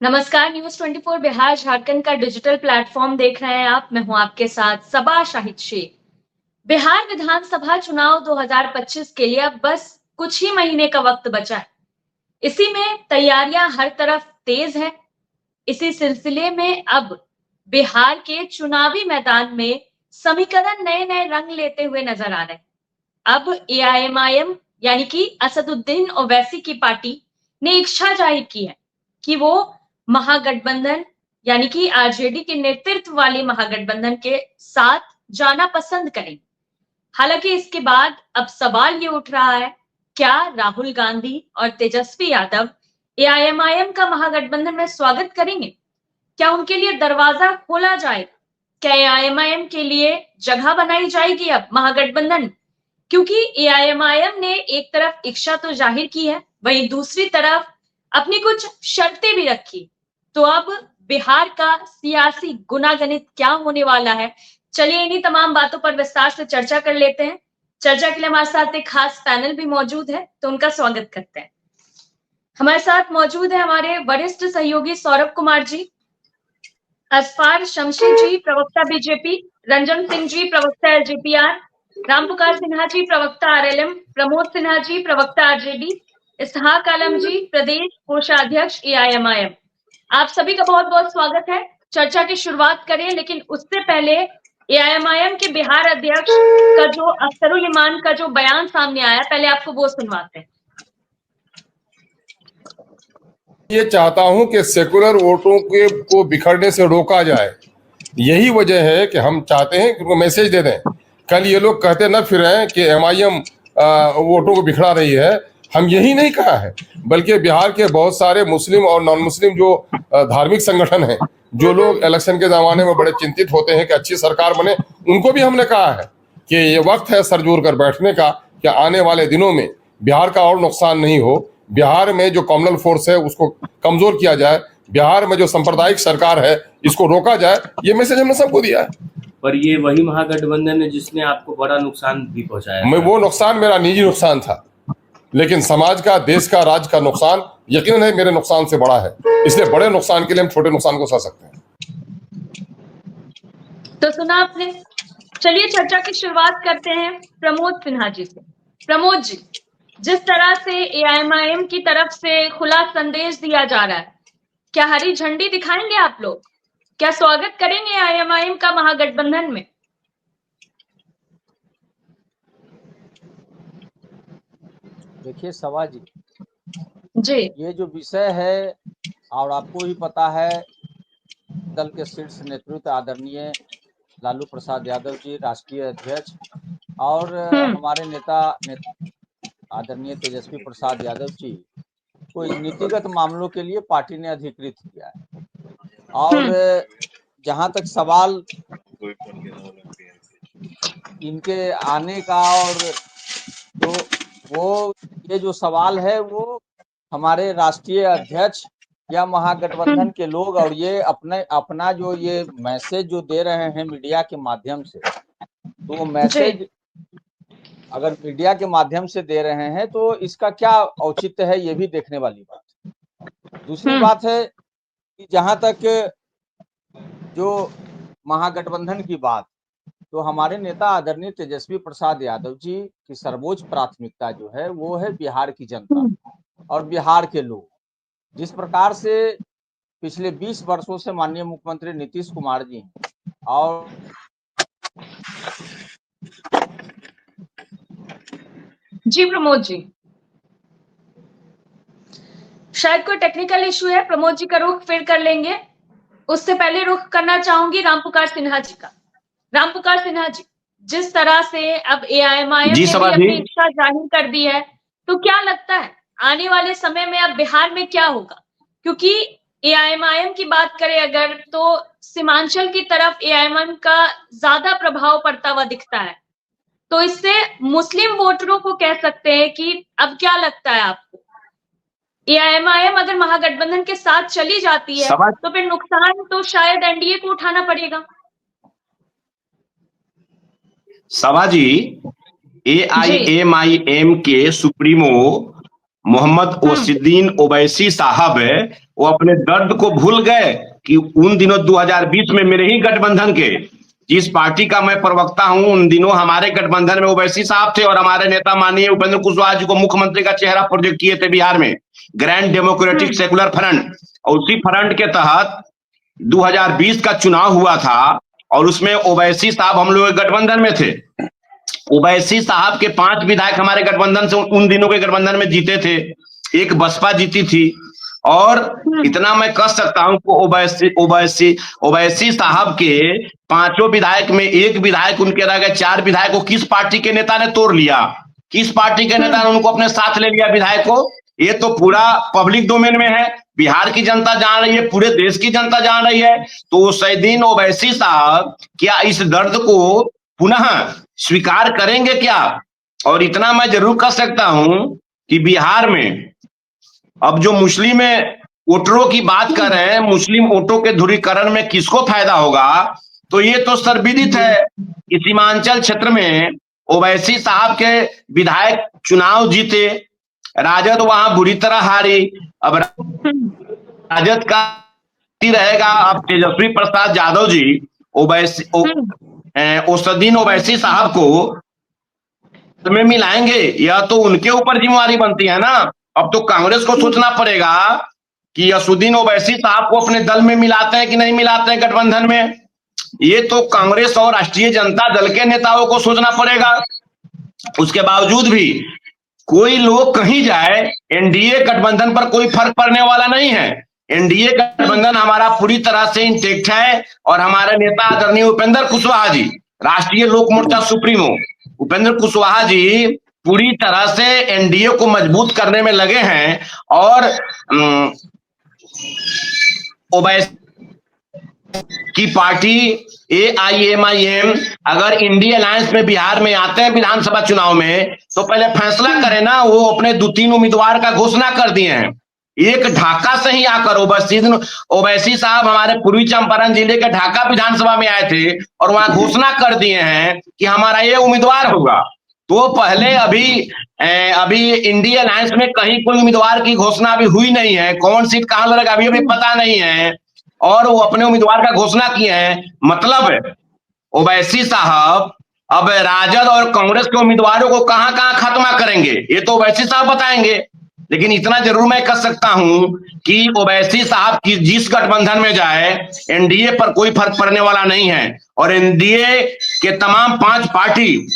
नमस्कार। न्यूज 24 बिहार झारखंड का digital platform देख रहे हैं आप। मैं हूं आपके साथ सबा शाहिद शेख। बिहार विधानसभा चुनाव 2025 के लिए अब बस कुछ ही महीने का वक्त बचा है। इसी में तैयारियां हर तरफ तेज है। इसी सिलसिले में अब बिहार के चुनावी मैदान में समीकरण नए नए रंग लेते हुए नजर आ रहे हैं। अब एआईएमआईएम यानी कि असदुद्दीन ओवैसी की पार्टी ने इच्छा जाहिर की है कि वो महागठबंधन यानी कि आरजेडी के नेतृत्व वाली महागठबंधन के साथ जाना पसंद करेंगे। हालांकि इसके बाद अब सवाल ये उठ रहा है, क्या राहुल गांधी और तेजस्वी यादव एआईएमआईएम का महागठबंधन में स्वागत करेंगे? क्या उनके लिए दरवाजा खोला जाएगा? क्या एआईएमआईएम के लिए जगह बनाई जाएगी अब महागठबंधन? क्योंकि एआईएमआईएम ने एक तरफ इच्छा तो जाहिर की है, वहीं दूसरी तरफ अपनी कुछ शर्तें भी रखी। तो अब बिहार का सियासी गुनागणित क्या होने वाला है, चलिए इन्हीं तमाम बातों पर विस्तार से चर्चा कर लेते हैं। चर्चा के लिए हमारे साथ एक खास पैनल भी मौजूद है, तो उनका स्वागत करते हैं। हमारे साथ मौजूद है हमारे वरिष्ठ सहयोगी सौरभ कुमार जी, असफार शमशी जी प्रवक्ता बीजेपी, रंजन सिंह जी प्रवक्ता एलजेपीआर, रामपुकार सिन्हा जी प्रवक्ता आरएलएम, प्रमोद सिन्हा जी प्रवक्ता आरजेडी, इसहाक आलम जी प्रदेश कोषाध्यक्ष एआईएमआईएम। आप सभी का बहुत बहुत स्वागत है। चर्चा की शुरुआत करें, लेकिन उससे पहले एआईएमआईएम के बिहार अध्यक्ष का जो अख्तरुल इमान का जो बयान सामने आया, पहले आपको वो सुनवाते हैं। ये चाहता हूं कि सेकुलर वोटों के को बिखरने से रोका जाए। यही वजह है कि हम चाहते हैं कि उनको मैसेज दे दें। कल ये लोग कहते न फिर रहे हैं कि एमआईएम वोटों को बिखरा रही है। हम यही नहीं कहा है, बल्कि बिहार के बहुत सारे मुस्लिम और नॉन मुस्लिम जो धार्मिक संगठन हैं, जो लोग इलेक्शन के जमाने में बड़े चिंतित होते हैं कि अच्छी सरकार बने, उनको भी हमने कहा है कि ये वक्त है सर जोड़ कर बैठने का, कि आने वाले दिनों में बिहार का और नुकसान नहीं हो। बिहार में जो कम्युनल फोर्स है उसको कमजोर किया जाए, बिहार में जो सांप्रदायिक सरकार है इसको रोका जाए। ये मैसेज हमने सबको दिया है। पर ये वही महागठबंधन है जिसने आपको बड़ा नुकसान भी पहुंचाया। मैं वो नुकसान मेरा निजी नुकसान था, लेकिन समाज का, देश का, राज्य का नुकसान यकीनन है मेरे नुकसान से बड़ा है। इसलिए बड़े नुकसान के लिए हम छोटे नुकसान को सह सकते हैं। तो सुना आपने। चलिए चर्चा की शुरुआत करते हैं प्रमोद सिन्हा जी से। प्रमोद जी, जिस तरह से एआईएमआईएम की तरफ से खुला संदेश दिया जा रहा है, क्या हरी झंडी दिखाएंगे आप लोग? क्या स्वागत करेंगे एआईएमआईएम का महागठबंधन में? देखिए सबा जी, जी, ये जो विषय है और आपको भी पता है, दल के शीर्ष नेतृत्व आदरणीय लालू प्रसाद यादव जी राष्ट्रीय अध्यक्ष और हमारे नेता आदरणीय तेजस्वी प्रसाद यादव जी को नीतिगत मामलों के लिए पार्टी ने अधिकृत किया है। और जहां तक सवाल इनके आने का, और जो वो ये जो सवाल है वो हमारे राष्ट्रीय अध्यक्ष या महागठबंधन के लोग, और ये अपना जो ये मैसेज जो दे रहे हैं मीडिया के माध्यम से, तो वो मैसेज अगर मीडिया के माध्यम से दे रहे हैं तो इसका क्या औचित्य है, ये भी देखने वाली बात है। दूसरी बात है कि जहां तक जो महागठबंधन की बात, तो हमारे नेता आदरणीय तेजस्वी प्रसाद यादव जी की सर्वोच्च प्राथमिकता जो है वो है बिहार की जनता और बिहार के लोग। जिस प्रकार से पिछले 20 वर्षों से माननीय मुख्यमंत्री नीतीश कुमार जी और जी प्रमोद जी, शायद कोई टेक्निकल इशू है। प्रमोद जी का रुख फिर कर लेंगे, उससे पहले रुख करना चाहूंगी रामपुकार सिन्हा जी का। रामपुकार सिन्हा जी, जिस तरह से अब एआईएमआईएम ने भी अपनी इच्छा जाहिर कर दी है, तो क्या लगता है आने वाले समय में अब बिहार में क्या होगा? क्योंकि एआईएमआईएम की बात करें अगर, तो सीमांचल की तरफ एआईएमआईएम का ज्यादा प्रभाव पड़ता हुआ दिखता है, तो इससे मुस्लिम वोटरों को कह सकते हैं कि अब क्या लगता है आपको, एआईएमआईएम अगर महागठबंधन के साथ चली जाती है तो फिर नुकसान तो शायद एनडीए को उठाना पड़ेगा। सभा जी, एआईएमआईएम के सुप्रीमो मोहम्मद ओसिद्दीन ओवैसी साहब है, वो अपने दर्द को भूल गए कि उन दिनों 2020 में मेरे ही गठबंधन के, जिस पार्टी का मैं प्रवक्ता हूं, उन दिनों हमारे गठबंधन में ओवैसी साहब थे और हमारे नेता माननीय उपेंद्र कुशवाहा जी को मुख्यमंत्री का चेहरा प्रोजेक्ट किए थे बिहार में, ग्रैंड डेमोक्रेटिक सेकुलर फ्रंट। और उसी फ्रंट के तहत 2020 का चुनाव हुआ था और उसमें ओवैसी साहब हम लोग गठबंधन में थे। ओवैसी साहब के 5 विधायक हमारे गठबंधन से उन दिनों के गठबंधन में जीते थे, एक बसपा जीती थी। और इतना मैं कह सकता हूं कि ओवैसी साहब के 5 विधायक में एक विधायक उनके रह गए, 4 विधायक को किस पार्टी के नेता ने तोड़ लिया, किस पार्टी के नेता ने उनको अपने साथ ले लिया विधायक को, ये तो पूरा पब्लिक डोमेन में है, बिहार की जनता जान रही है, पूरे देश की जनता जान रही है। तो ओसिद्दीन ओवैसी साहब क्या इस दर्द को पुनः स्वीकार करेंगे क्या? और इतना मैं जरूर कह सकता हूं कि बिहार में अब जो मुस्लिम वोटरों की बात कर रहे हैं, मुस्लिम वोटों के ध्रुवीकरण में किसको फायदा होगा, तो ये तो सर्वविदित है कि सीमांचल क्षेत्र में ओवैसी साहब के विधायक चुनाव जीते, राजद वहां बुरी तरह हारी। अब राजद का रहेगा, अब तेजस्वी प्रसाद यादव जी ओसिद्दीन ओवैसी साहब को में मिलाएंगे, या तो उनके ऊपर जिम्मेवारी बनती है ना। अब तो कांग्रेस को सोचना पड़ेगा कि असुद्दीन ओवैसी साहब को अपने दल में मिलाते हैं कि नहीं मिलाते हैं गठबंधन में। ये तो कांग्रेस और राष्ट्रीय जनता दल के नेताओं को सोचना पड़ेगा। उसके बावजूद भी कोई लोग कहीं जाए, एनडीए गठबंधन पर कोई फर्क पड़ने वाला नहीं है। एनडीए गठबंधन हमारा पूरी तरह से इंटेक्ट है और हमारे नेता आदरणीय उपेंद्र कुशवाहा जी, राष्ट्रीय लोक मोर्चा सुप्रीमो उपेंद्र कुशवाहा जी पूरी तरह से एनडीए को मजबूत करने में लगे हैं। और ओवैसी की पार्टी AIMIM अगर इंडिया अलायंस में बिहार में आते हैं विधानसभा चुनाव में, तो पहले फैसला करें ना। वो अपने 2-3 उम्मीदवार का घोषणा कर दिए हैं। एक ढाका से ही आकर ओवैसी साहब हमारे पूर्वी चंपारण जिले के ढाका विधानसभा में आए थे और वहां घोषणा कर दिए हैं कि हमारा ये उम्मीदवार होगा। तो पहले अभी इंडिया अलायंस में कहीं कोई उम्मीदवार की घोषणा अभी हुई नहीं है, कौन सीट कहां लड़ेगा अभी पता नहीं है, और वो अपने उम्मीदवार का घोषणा किए हैं। मतलब ओवैसी साहब अब राजद और कांग्रेस के उम्मीदवारों को कहां कहां खत्मा करेंगे, ये तो ओवैसी साहब बताएंगे। लेकिन इतना जरूर मैं कह सकता हूं कि ओवैसी साहब की जिस गठबंधन में जाए, एनडीए पर कोई फर्क पड़ने वाला नहीं है। और एनडीए के तमाम 5 पार्टी,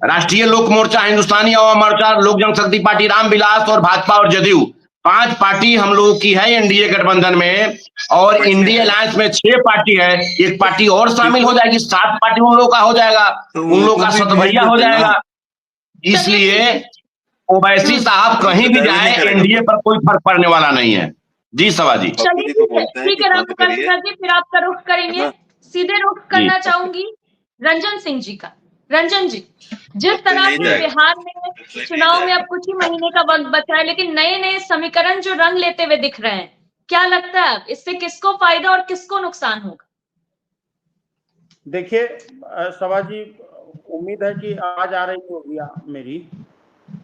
राष्ट्रीय लोक मोर्चा, हिंदुस्तानी अवाम मोर्चा, लोक जनशक्ति पार्टी, रामविलास और भाजपा और जदयू, 5 पार्टी हम लोगों की है एनडीए गठबंधन में। और इंडिया अलायंस में 6 पार्टी है, एक पार्टी और शामिल हो जाएगी, 7 पार्टी उन लोगों का हो जाएगा, उन लोगों का सतभैया हो जाएगा। इसलिए ओवैसी साहब कहीं भी जाए, एनडीए पर कोई फर्क पड़ने वाला नहीं है। जी सभा जी, चलिए ठीक है रामप्रकाश जी, फिर आपका रुख करेंगे। सीधे रुख करना चाहूंगी रंजन सिंह जी का। रंजन जी, जिस तरह से बिहार में चुनाव में अब कुछ ही महीने का वक्त बचा है, लेकिन नए नए समीकरण जो रंग लेते हुए दिख रहे हैं, क्या लगता है इससे किसको फायदा और किसको नुकसान होगा? देखिए सभा जी, उम्मीद है कि आज आ रही होगी मेरी।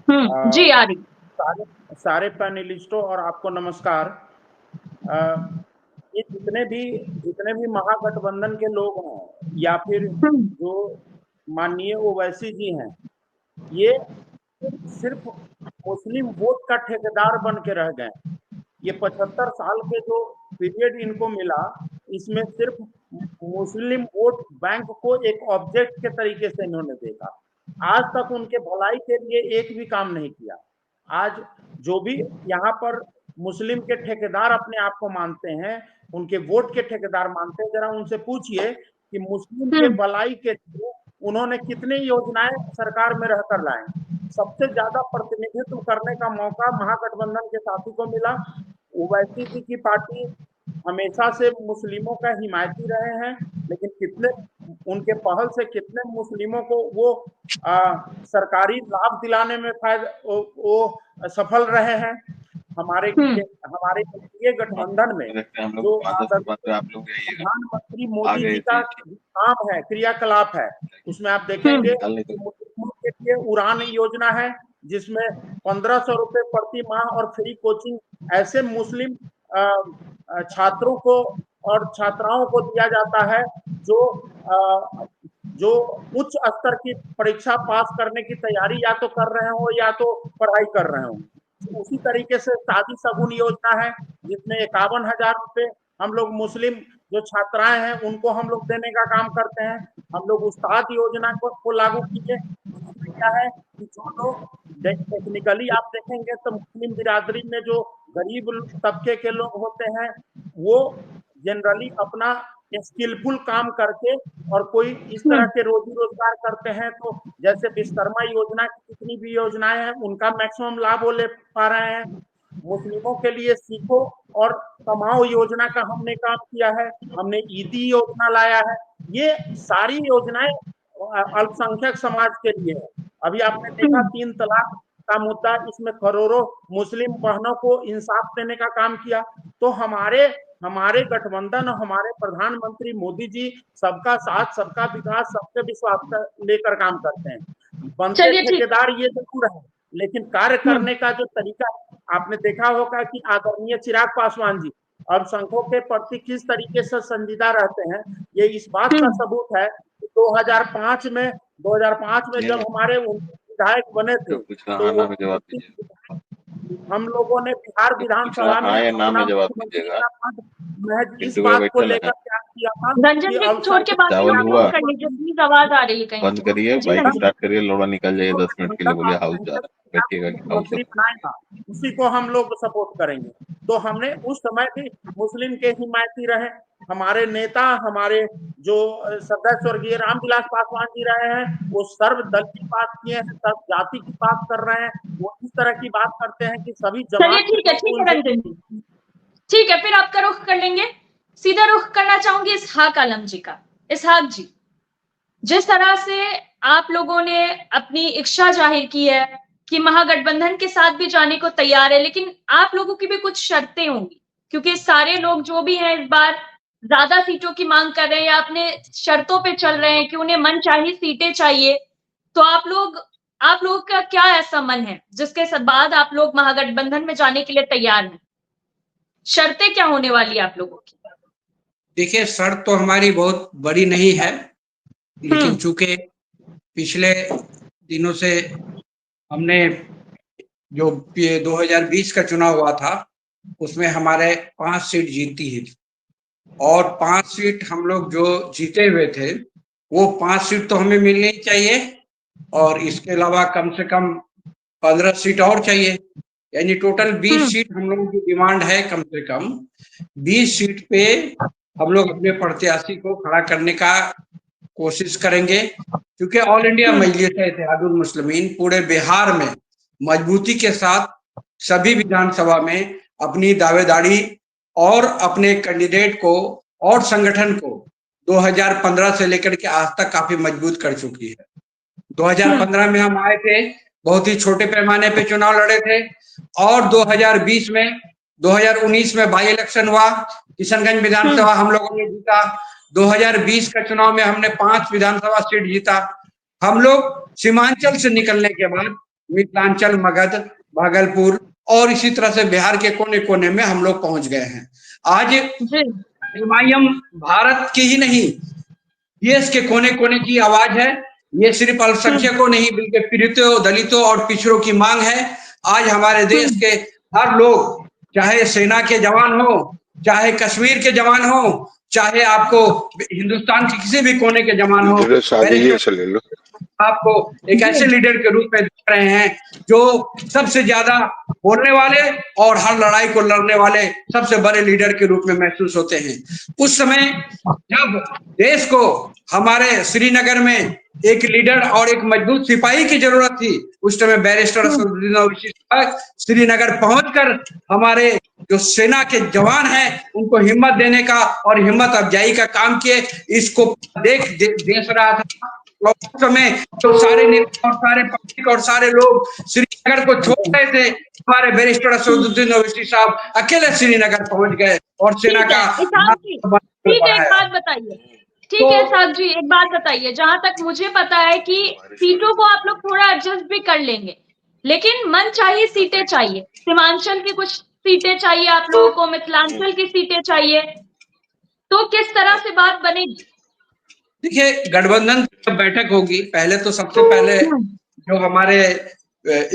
जी आ रही। सारे पैनलिस्टों और आपको नमस्कार। ये जितने भी महागठबंधन के लोग हैं या फिर जो माननीय ओवैसी जी हैं, ये सिर्फ मुस्लिम वोट का ठेकेदार बन के रह गए। ये 75 साल के जो पीरियड इनको मिला, इसमें सिर्फ मुस्लिम वोट बैंक को एक ऑब्जेक्ट के तरीके से इन्होंने देखा। आज तक उनके भलाई के लिए एक भी काम नहीं किया। आज जो भी यहाँ पर मुस्लिम के ठेकेदार अपने आप को मानते हैं, उनके वोट के ठेकेदार मानते हैं, जरा उनसे पूछिए कि मुस्लिम के भलाई के लिए उन्होंने कितनी योजनाएं सरकार में रहकर लाए। सबसे ज्यादा प्रतिनिधित्व करने का मौका महागठबंधन के साथी को मिला। ओवैसी जी की पार्टी हमेशा से मुस्लिमों का हिमायती रहे हैं, लेकिन कितने उनके पहल से कितने मुस्लिमों को वो सरकारी लाभ दिलाने में वो सफल रहे हैं। हमारे गठबंधन में जो प्रधानमंत्री मोदी जी का काम है, क्रियाकलाप है, उसमें आप देखेंगे मुस्लिमों के लिए उड़ान योजना है, जिसमें 1500 रुपए प्रति माह और फ्री कोचिंग ऐसे मुस्लिम छात्रों को और छात्राओं को दिया जाता है जो उच्च स्तर की परीक्षा पास करने की तैयारी या तो कर रहे हो या तो पढ़ाई कर रहे हो। उसी तरीके से शादी शगुन योजना है जिसमें 51,000 रुपए हम लोग मुस्लिम जो छात्राएं हैं उनको हम लोग देने का काम करते हैं। हम लोग उस्ताद योजना को लागू किए। क्या है कि जो लोग टेक्निकली आप देखेंगे तो मुस्लिम बिरादरी में जो गरीब तबके के लोग होते हैं वो जनरली अपना स्किलफुल काम करके और कोई इस तरह के रोजी रोजगार करते हैं, तो जैसे विश्वकर्मा योजना की जितनी भी योजनाएं हैं उनका मैक्सिमम लाभ वो ले पा रहे हैं। मुस्लिमों के लिए सीखो और कमाओ योजना का हमने काम किया है। हमने ईदी योजना लाया है। ये सारी योजनाएं अल्पसंख्यक समाज के लिए है। अभी आपने देखा 3 तलाक का मुद्दा, इसमें करोड़ों मुस्लिम बहनों को इंसाफ देने का काम किया। तो हमारे गठबंधन और हमारे प्रधानमंत्री मोदी जी सबका साथ, सबका विकास, सबके विश्वास लेकर काम करते हैं। बनते ठेकेदार ये जरूर है, लेकिन कार्य करने का जो तरीका आपने देखा होगा कि आदरणीय चिराग पासवान जी अल्पसंख्यकों के प्रति किस तरीके से संजीदा रहते हैं। ये इस बात का सबूत है कि 2005 में जब हमारे विधायक बने थे तो हम लोगों ने बिहार विधानसभा में महज इस बात को लेकर क्या किया था। रंजन जी छोड़ के बात कर लीजिए, प्लीज आवाज आ रही है कहीं। बंद करिए, बाइक स्टार्ट करिए, लोड़ा निकल जाइए 10 मिनट के लिए, बोलिए हाउस जा रहा है, बैठिएगा मुस्लिम बनाएगा उसी को हम लोग सपोर्ट करेंगे। तो हमने उस समय भी मुस्लिम के हिमायती रहे। हमारे नेता, हमारे जो सदैव स्वर्गीय रामविलास पासवान जी रहे हैं, वो सर्व दल की बात किए हैं, सर्व जाति की बात कर रहे हैं। वो इस तरह की बात करते हैं कि सभी जमात। ठीक है रंजन जी, ठीक है, फिर आपका रुख कर लेंगे। सीधा रुख करना चाहूंगी इसहाक आलम जी का। इसहाक जी, जिस तरह से आप लोगों ने अपनी इच्छा जाहिर की है कि महागठबंधन के साथ भी जाने को तैयार है, लेकिन आप लोगों की भी कुछ शर्तें होंगी, क्योंकि सारे लोग जो भी हैं इस बार ज्यादा सीटों की मांग कर रहे हैं या अपने शर्तों पे चल रहे हैं कि उन्हें मनचाही सीटें चाहिए। तो आप लोगों का क्या ऐसा मन है जिसके बाद आप लोग महागठबंधन में जाने के लिए तैयार हैं? शर्तें क्या होने वाली है आप लोगों की? देखिए, शर्त तो हमारी बहुत बड़ी नहीं है, लेकिन चूंकि पिछले दिनों से हमने जो 2020 का चुनाव हुआ था उसमें हमारे 5 सीट जीती है और 5 सीट हम लोग जो जीते हुए थे वो 5 सीट तो हमें मिलनी चाहिए और इसके अलावा कम से कम 15 सीट और चाहिए, यानी टोटल 20 सीट हम लोगों की डिमांड है। कम से कम 20 सीट पे हम लोग अपने प्रत्याशी को खड़ा करने का कोशिश करेंगे, क्योंकि ऑल इंडिया मजलिस-ए-इत्तेहादुल मुस्लिमीन पूरे बिहार में मजबूती के साथ सभी विधानसभा में अपनी दावेदारी और अपने कैंडिडेट को और संगठन को 2015 से लेकर के आज तक काफी मजबूत कर चुकी है। 2015 में हम आए थे, बहुत ही छोटे पैमाने पे चुनाव लड़े थे और 2019 में बाई इलेक्शन हुआ, किशनगंज विधानसभा हम लोगों ने जीता। 2020 का चुनाव में हमने 5 विधानसभा सीट जीता। हम लोग सीमांचल से निकलने के बाद मिथिलांचल, मगध, भागलपुर और इसी तरह से बिहार के कोने कोने में हम लोग पहुंच गए हैं। आज एमआईएम भारत की ही नहीं, देश के कोने कोने की आवाज है। ये सिर्फ अल्पसंख्यकों नहीं बल्कि पीड़ितों, दलितों और पिछड़ों की मांग है। आज हमारे देश के हर लोग, चाहे सेना के जवान हो, चाहे कश्मीर के जवान हो, चाहे आपको हिंदुस्तान के किसी भी कोने के जवान हो, आपको एक ऐसे लीडर के रूप में देख रहे हैं जो सबसे ज्यादा बोलने वाले और हर लड़ाई को लड़ने वाले सबसे बड़े लीडर के रूप में महसूस होते हैं। उस समय जब देश को हमारे श्रीनगर में एक लीडर और एक मजबूत सिपाही की जरूरत थी, उस समय बैरिस्टर असदुद्दीन ओवैसी श्रीनगर पहुंचकर हमारे जो सेना के जवान हैं उनको हिम्मत देने का और हिम्मत अफजाई का काम किए। इसको देश रहा था उस समय तो सारे नेता और सारे पब्लिक और सारे लोग श्रीनगर को छोड़ रहे थे। हमारे बैरिस्टर असदुद्दीन ओवैसी साहब अकेले श्रीनगर पहुंच गए और सेना का। ठीक है, एक बात बताइए। ठीक है साहब जी, एक बात बताइए। जहां तक मुझे पता है कि सीटों को आप लोग थोड़ा एडजस्ट भी कर लेंगे, लेकिन मन चाहिए सीटें चाहिए, सीमांचल की कुछ सीटें चाहिए आप लोगों को, मिथिलांचल की सीटें चाहिए, तो किस तरह से बात बनेगी? देखिए, गठबंधन की जब बैठक होगी, पहले तो सबसे पहले जो हमारे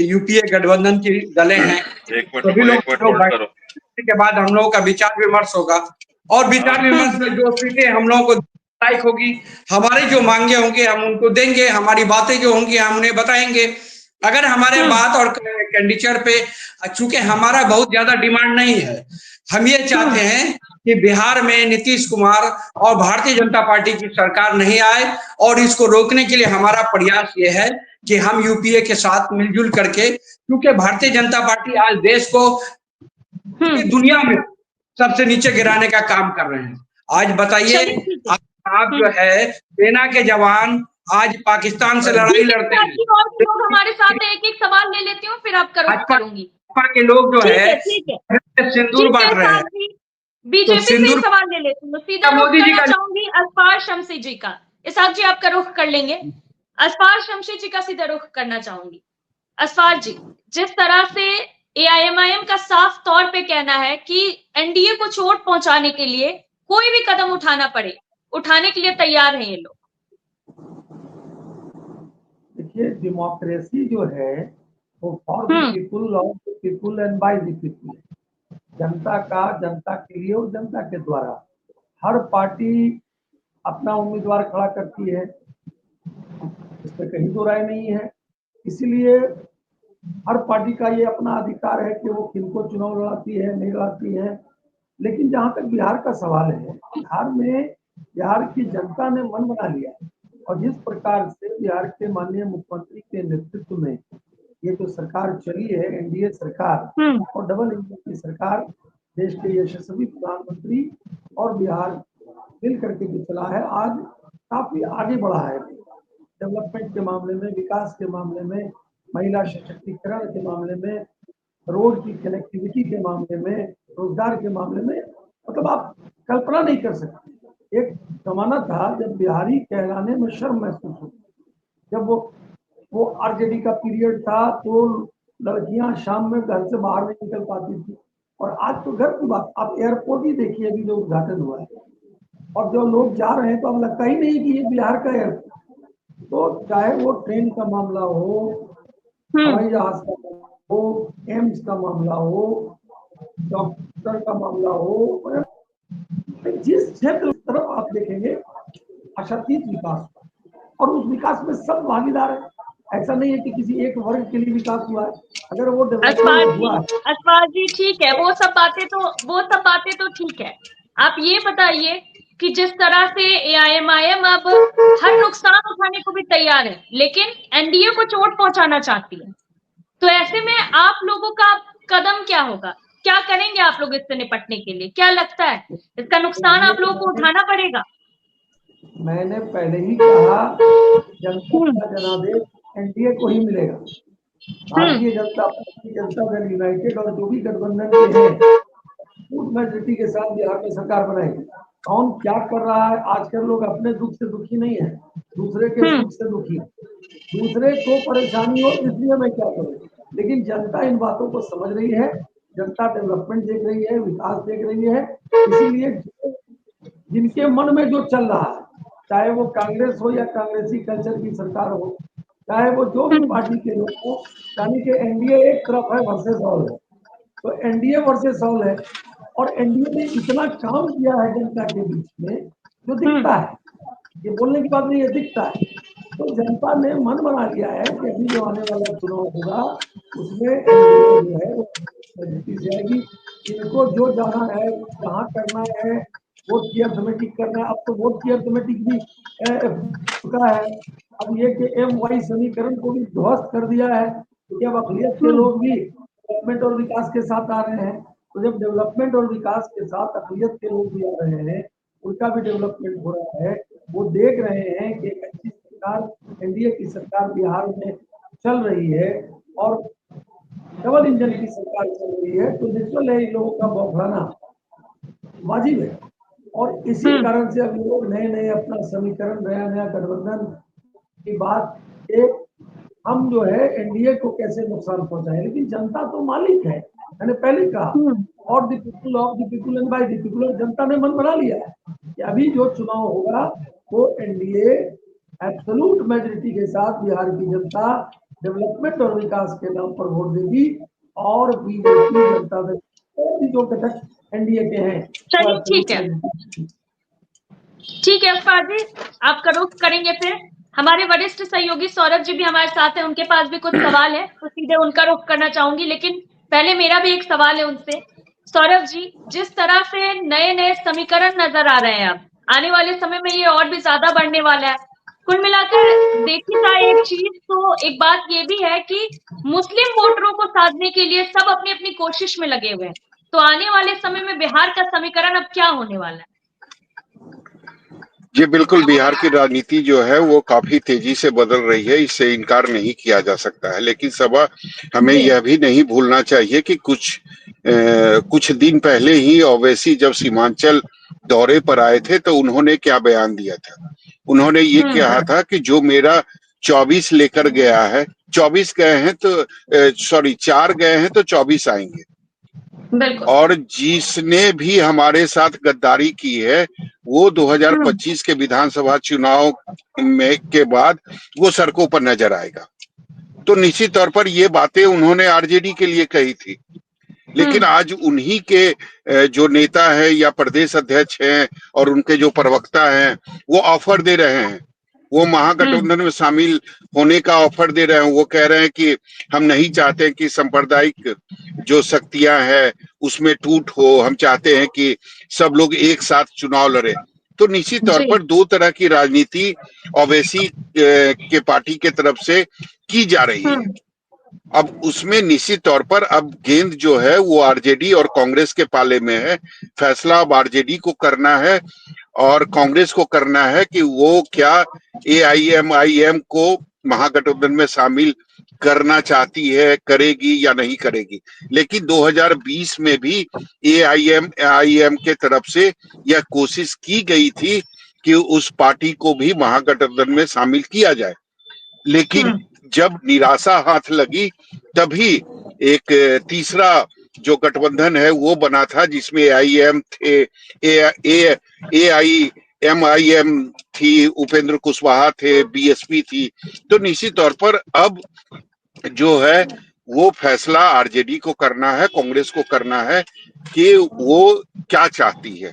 यूपीए गठबंधन की दलें हैं, एक मिनट सभी रुको, लोग एक मिनट जो होल्ड करो। के बाद हम लोगों का विचार विमर्श होगा और विचार विमर्श में जो सीटें हम लोगों को लायक होगी, हमारी जो मांगे होंगे हम उनको देंगे, हमारी बातें जो होंगी हम उन्हें बताएंगे। अगर हमारे बात और कैंडिडेट पे, चूंकि हमारा बहुत ज्यादा डिमांड नहीं है, हम ये चाहते हैं कि बिहार में नीतीश कुमार और भारतीय जनता पार्टी की सरकार नहीं आए, और इसको रोकने के लिए हमारा प्रयास ये है कि हम यूपीए के साथ मिलजुल करके, क्योंकि भारतीय जनता पार्टी आज देश को पूरी दुनिया में सबसे नीचे गिराने का काम कर रहे हैं। आज बताइए, चलिए ठीक है। आप जो है सेना के जवान आज पाकिस्तान से लड़ाई ठीक है, लड़ते हैं, साथी और भी लोग हमारे साथ हैं, एक एक सवाल ले लेती हूँ फिर आपका रुख करूंगी। भाजपा के लोग जो ठीक है है ठीक है सिंदूर ठीक है, बांट रहे हैं। साथी तो बीजेपी से सिंदूर ही सवाल ले लेती हूँ, सीधा रुख मोदी जी करना का चाहूंगी असफार शमसी जी का। इसाक जी आपका रुख कर लेंगे, असफार शमसी जी का सीधा रुख करना चाहूंगी। असफार जी, जिस तरह से एआईएमआईएम का साफ तौर पे कहना है कि एनडीए को चोट पहुंचाने के लिए कोई भी कदम उठाना पड़े, उठाने के लिए तैयार हैं ये लोग। देखिए, डेमोक्रेसी जो है वो for the people, of the people and by the people, जनता का, जनता के लिए और जनता के द्वारा। हर पार्टी अपना उम्मीदवार खड़ा करती है, इसमें कहीं दो राय नहीं है। इसीलिए हर पार्टी का ये अपना अधिकार है कि वो किनको चुनाव लड़ाती है, नहीं लड़ाती है। लेकिन जहां तक बिहार का सवाल है, बिहार की जनता ने मन बना लिया है, और जिस प्रकार से बिहार के माननीय मुख्यमंत्री के नेतृत्व में ये जो सरकार चली है, एनडीए सरकार और डबल इंजन की सरकार, देश के यशस्वी प्रधानमंत्री और बिहार मिल करके जो चला है, आज काफी आगे बढ़ा है डेवलपमेंट के मामले में, विकास के मामले में, महिला सशक्तिकरण के मामले में, रोड की कनेक्टिविटी के मामले में, रोजगार के मामले में। मतलब आप कल्पना नहीं कर सकते। एक जमाना था जब बिहारी कहलाने में शर्म महसूस होती, जब वो आरजेडी का पीरियड था, तो लड़कियां शाम में घर से बाहर नहीं निकल पाती थी। और आज तो घर की बात, आप एयरपोर्ट ही देखिए, अभी जो उद्घाटन हुआ है, और जो लोग जा रहे हैं तो अब लगता ही नहीं कि ये बिहार का एयरपोर्ट। तो चाहे वो ट्रेन का मामला हो, हवाई जहाज का मामला हो, एम्स का मामला हो, डॉक्टर का मामला हो, जिस क्षेत्र की तरफ आप देखेंगे आशातीत विकास, और उस विकास में सब भागीदार है। ऐसा नहीं है कि किसी एक वर्ग के लिए विकास हुआ है। अगर वो डेवलपमेंट हुआ है, असफार जी ठीक है, वो सब बातें तो ठीक है। आप ये बताइए कि जिस तरह से एआईएमआईएम अब हर नुकसान उठाने को भी तैयार है, लेकिन एनडीए को चोट पहुंचाना चाहती है, तो ऐसे में आप लोगों का कदम क्या होगा? क्या करेंगे आप लोग इससे निपटने के लिए? क्या लगता है इसका नुकसान आप लोगों को उठाना पड़ेगा? मैंने पहले ही कहा, जनता का जनादेश एनडीए को ही मिलेगा। भारतीय जनता पार्टी, जनता दल यूनाइटेड और जो भी गठबंधन के हैं, फुल मेजोरिटी के साथ बिहार में सरकार बनाएगी। कौन क्या कर रहा है, आजकल लोग अपने दुख से दुखी नहीं है, दूसरे के सुख से दुखी। दूसरे को परेशानी हो इसलिए मैं क्या करूं, लेकिन जनता इन बातों को समझ रही है। जनता डेवलपमेंट देख रही है, विकास देख रही है। इसीलिए जिनके मन में जो चल रहा है, चाहे वो कांग्रेस हो या कांग्रेसी कल्चर की सरकार हो, चाहे वो जो भी पार्टी के लोग हो, यानी कि एनडीए एक तरफ है वर्सेस ऑल है, तो एनडीए वर्सेस ऑल है। और एनडीए ने इतना काम किया है जनता के बीच में जो दिखता है, ये बोलने की बात नहीं है, दिखता है। तो जनता ने मन बना लिया है कि अभी जो आने वाला चुनाव होगा उसमें एनडीए जो है वो जीत जाएगी। इनको जो जाना है, कहाँ करना है, वोट की अर्थमेटिक करना है। अब तो वोट की अर्थमेटिक भी चुका है। अब ये कि एम वाई समीकरण को भी ध्वस्त कर दिया है, क्योंकि अब अकलियत के लोग भी डेवलपमेंट और विकास के साथ आ रहे हैं। तो जब डेवलपमेंट और विकास के साथ अकलियत के लोग भी आ रहे हैं, उनका भी डेवलपमेंट हो रहा है, वो देख रहे हैं कि एक अच्छी सरकार, एनडीए की सरकार बिहार में चल रही है और डबल इंजन की सरकार चल रही है, तो नेचुरल है इन लोगों का बौखलाना वाजिब है। और इसी कारण से अब लोग नए नए अपना समीकरण, नया नया गठबंधन की बात एक हम जो है एनडीए को कैसे नुकसान पहुंचाए, लेकिन जनता तो मालिक है। मैंने पहले कहा और the people of the people and by the people, और जनता ने मन बना लिया है कि अभी जो चुनाव होगा वो एनडीए एब्सोल्यूट मेजोरिटी के साथ बिहार की जनता डेवलपमेंट और विकास के नाम पर वोट देगी, और बीजेपी जनता दल जो घटक एनडीए के हैं चलिए ठीक है, ठीक है अखबार जी, आपका रुख करेंगे। फिर हमारे वरिष्ठ सहयोगी सौरभ जी भी हमारे साथ हैं, उनके पास भी कुछ सवाल है, तो सीधे उनका रुख करना चाहूंगी। लेकिन पहले मेरा भी एक सवाल है उनसे। सौरभ जी, जिस तरह से नए नए समीकरण नजर आ रहे हैं, अब आने वाले समय में ये और भी ज्यादा बढ़ने वाला है। कुल मिलाकर देखी जाए एक चीज, तो एक बात ये भी है कि मुस्लिम वोटरों को साधने के लिए सब अपनी अपनी कोशिश में लगे हुए हैं। तो आने वाले समय में बिहार का समीकरण अब क्या होने वाला है? जी बिल्कुल, बिहार की राजनीति जो है वो काफी तेजी से बदल रही है, इससे इनकार नहीं किया जा सकता है। लेकिन सभा हमें यह भी नहीं भूलना चाहिए कि कुछ दिन पहले ही ओवैसी जब सीमांचल दौरे पर आए थे तो उन्होंने क्या बयान दिया था। उन्होंने ये कहा था कि जो मेरा 24 लेकर गया है, 24 गए हैं तो 4 गए हैं तो 24 आएंगे। और जिसने भी हमारे साथ गद्दारी की है वो 2025 के विधानसभा चुनाव में के बाद वो सड़कों पर नजर आएगा। तो निश्चित तौर पर ये बातें उन्होंने आरजेडी के लिए कही थी, लेकिन आज उन्हीं के जो नेता है या प्रदेश अध्यक्ष हैं और उनके जो प्रवक्ता हैं वो ऑफर दे रहे हैं, वो महागठबंधन में शामिल होने का ऑफर दे रहे हैं। वो कह रहे हैं कि हम नहीं चाहते कि सांप्रदायिक जो शक्तियां हैं उसमें टूट हो, हम चाहते हैं कि सब लोग एक साथ चुनाव लड़े। तो निश्चित तौर पर दो तरह की राजनीति ओवैसी के पार्टी के तरफ से की जा रही है। अब उसमें निश्चित तौर पर अब गेंद जो है वो आरजेडी और कांग्रेस के पाले में है। फैसला अब आरजेडी को करना है और कांग्रेस को करना है कि वो क्या एआईएमआईएम को महागठबंधन में शामिल करना चाहती है, करेगी या नहीं करेगी। लेकिन 2020 में भी एआईएमआईएम के तरफ से यह कोशिश की गई थी कि उस पार्टी को भी महागठबंधन में शामिल किया जाए, लेकिन जब निराशा हाथ लगी तभी एक तीसरा जो गठबंधन है वो बना था जिसमें एआईएम थे, एआईएमआईएम थी, उपेंद्र कुशवाहा थे, बीएसपी थी। तो निश्चित तौर पर अब जो है वो फैसला आरजेडी को करना है, कांग्रेस को करना है कि वो क्या चाहती है।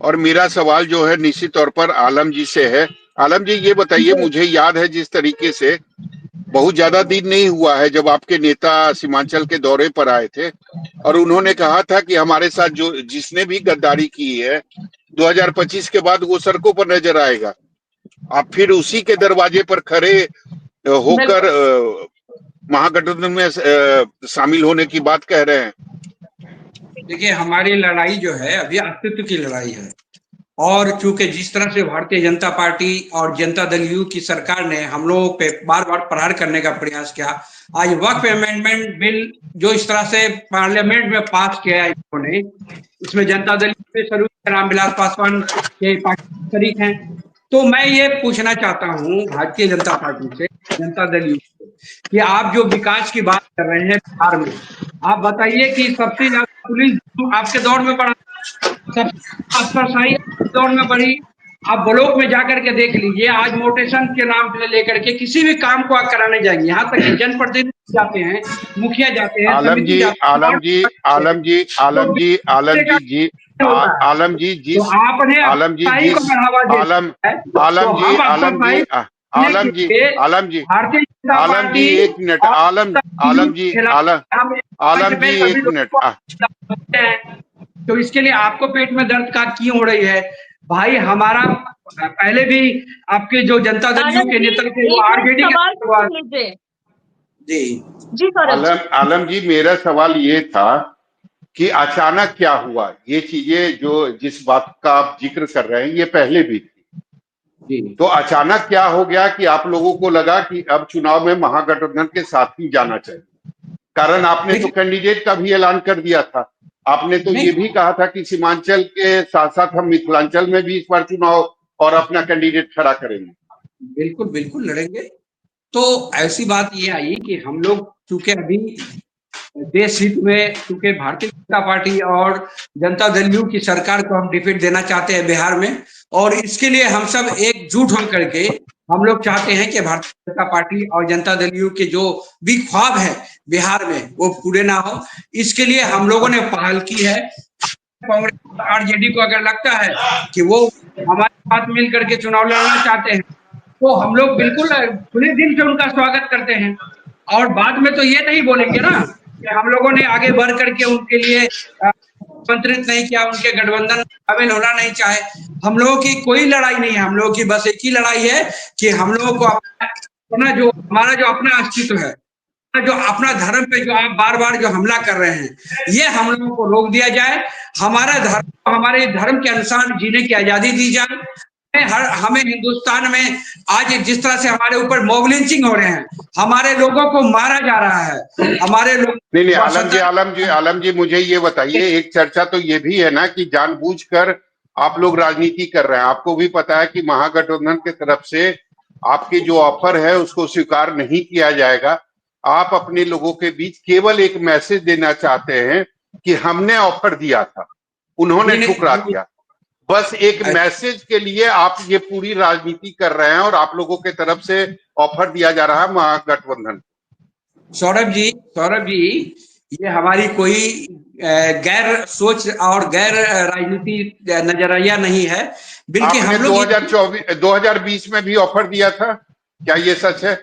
और मेरा सवाल जो है निश्चित तौर पर आलम जी से है। आलम जी ये बताइए, मुझे याद है जिस तरीके से बहुत ज्यादा दिन नहीं हुआ है जब आपके नेता सीमांचल के दौरे पर आए थे और उन्होंने कहा था कि हमारे साथ जो जिसने भी गद्दारी की है 2025 के बाद वो सड़कों पर नजर आएगा। आप फिर उसी के दरवाजे पर खड़े होकर महागठबंधन में शामिल होने की बात कह रहे हैं। देखिए, हमारी लड़ाई जो है अभी अस्तित्व की लड़ाई है, और चूंकि जिस तरह से भारतीय जनता पार्टी और जनता दल यू की सरकार ने हम लोगों पे बार बार प्रहार करने का प्रयास किया, आज वक्फ अमेंडमेंट बिल जो इस तरह से पार्लियामेंट में पास किया है इन्होंने, इसमें जनता दल यू के स्वरूप रामविलास पासवान के पार्टी शरीक हैं। तो मैं ये पूछना चाहता हूँ भारतीय जनता पार्टी से, जनता दल यू कि आप जो विकास की बात कर रहे हैं बिहार में, आप बताइए कि सबसे ज्यादा पुलिस आपके दौर में बढ़ा, सब दौर में बढ़ी। आप ब्लॉक में जाकर के देख लीजिए, आज मोटेशन के नाम पे लेकर के किसी भी काम को आप कराने जाएंगे, यहाँ तक कि जनप्रतिनिधि जाते हैं, मुखिया जाते हैं, आलम जी एक मिनट, तो इसके लिए आपको पेट में दर्द का क्यों हो रही है भाई? हमारा पहले भी आपके जो जनता दल यू के नेता थे वो आरजेडी के जी आलम जी, मेरा सवाल ये था कि अचानक क्या हुआ? ये चीजें जो जिस बात का आप जिक्र कर रहे हैं ये पहले भी थी, तो अचानक क्या हो गया कि आप लोगों को लगा कि अब चुनाव में महागठबंधन के साथ ही जाना चाहिए? कारण आपने तो कैंडिडेट का भी ऐलान कर दिया था। आपने तो ये भी कहा था कि सीमांचल के साथ साथ हम मिथिलांचल में भी इस बार चुनाव और अपना कैंडिडेट खड़ा करेंगे। बिल्कुल बिल्कुल लड़ेंगे। तो ऐसी बात ये आई कि हम लोग चूंकि अभी देश हित में, चूंकि भारतीय जनता पार्टी और जनता दल यू की सरकार को हम डिफीट देना चाहते हैं बिहार में, और इसके लिए हम सब एकजुट होकर के हम लोग चाहते हैं कि भारतीय जनता पार्टी और जनता दल यू के जो भी ख्वाब है बिहार में वो पूरे ना हो। इसके लिए हम लोगों ने पहल की है। कांग्रेस आरजेडी को अगर लगता है कि वो हमारे साथ मिल करके चुनाव लड़ना चाहते हैं तो हम लोग बिल्कुल खुले दिल से उनका स्वागत करते हैं। और बाद में तो ये नहीं बोलेंगे ना कि हम लोगों ने आगे बढ़ करके उनके लिए आमंत्रित नहीं किया, उनके गठबंधन में शामिल होना नहीं चाहे। हम लोगों की कोई लड़ाई नहीं है, हम लोगों की बस एक ही लड़ाई है कि हम लोगों को अपना जो हमारा जो अपना अस्तित्व है, जो अपना धर्म पे जो आप बार बार जो हमला कर रहे हैं ये हम लोगों को रोक दिया जाए। हमारा धर्म, हमारे धर्म के अनुसार जीने की आजादी दी जाए। हमें हिंदुस्तान में आज जिस तरह से हमारे ऊपर मॉब लिंचिंग हो रहे हैं, हमारे लोगों को मारा जा रहा है, हमारे लोग नहीं आलम जी मुझे ये बताइए, एक चर्चा तो ये भी है ना कि जानबूझकर आप लोग राजनीति कर रहे हैं। आपको भी पता है कि महागठबंधन की तरफ से आपके जो ऑफर है उसको स्वीकार नहीं किया जाएगा। आप अपने लोगों के बीच केवल एक मैसेज देना चाहते हैं कि हमने ऑफर दिया था, उन्होंने ठुकरा दिया। बस एक मैसेज के लिए आप ये पूरी राजनीति कर रहे हैं और आप लोगों के तरफ से ऑफर दिया जा रहा है महागठबंधन। सौरभ जी ये हमारी कोई गैर सोच और गैर राजनीति नजरिया नहीं है, बल्कि हम लोग 2020 में भी ऑफर दिया था, क्या ये सच है?